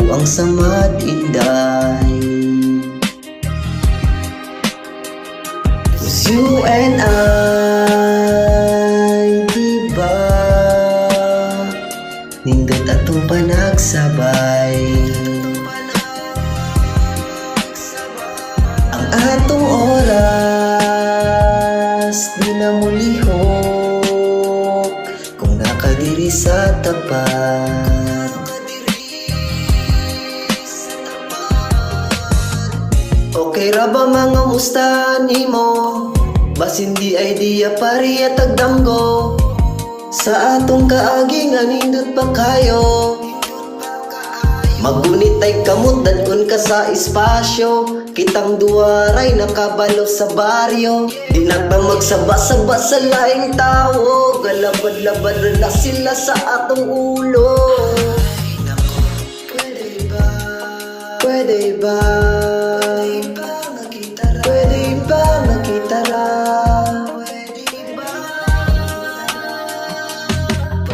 ang samad inday. Cause you and I, diba, nindot atong panagsabay. Ang atong oras di na mulihok kung nakadiri sa tapat. Okay ra ba mga mustahan nimo? Bas hindi idea pari at agdanggo sa atong kaaging anindot pa kayo. Magunit ay kamot dagon ka sa espasyo, kitang duwaray nakabalo sa baryo. Di na ta magsaba-saba sa laing tao, galabad-labad na sila sa atong ulo. Pwede ba? Pwede ba? Pwede ba nakitara?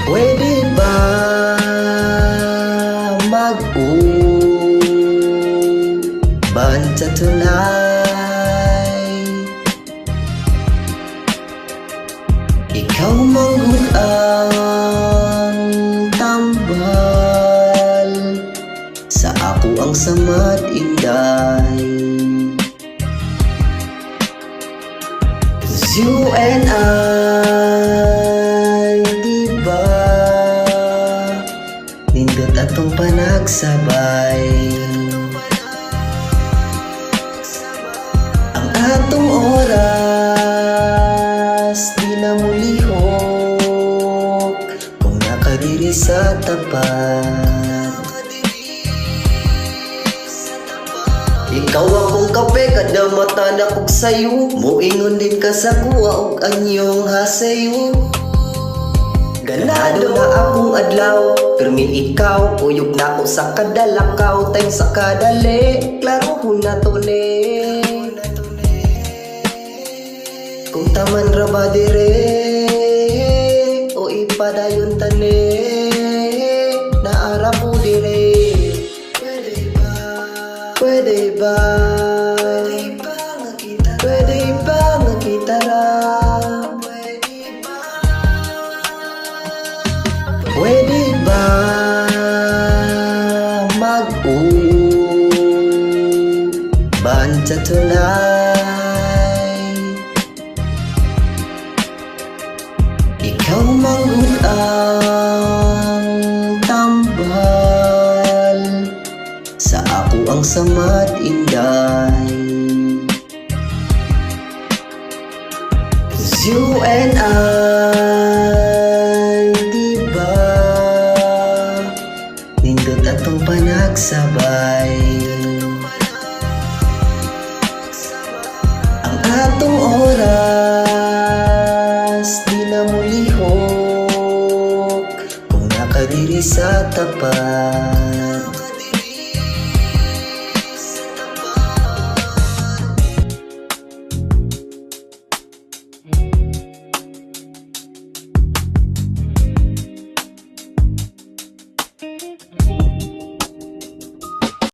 Pwede ba mag-ubanta tunay? Ikaw manggod ang tambal, sa ako ang samad inday. Cause you and I, diba, nindot atong panagsabay. Ang atong oras di na mulihok kung nakadiri sa tapat. Ikaw akong kape kada mata na kog sayo, muingon din ka sa kuwa og anyong hasayo. Ganado na akong adlaw, pirmi ikaw, uyog na ko sa kadalakaw, time sa kadali, klaro ko na to ne. Kung taman ra ba dire, o ipadayon tane, naara po dire. Pwede ba? Pwede ba? Pwede ba nakitara? Pwede ba mag-ubanta tunay? Ikaw manggod ang tambal, sa ako ang samad inday. Cause you and I, diba, nindot atong panagsabay. Ang atong oras di na mulihok kung nakadiri sa tapat.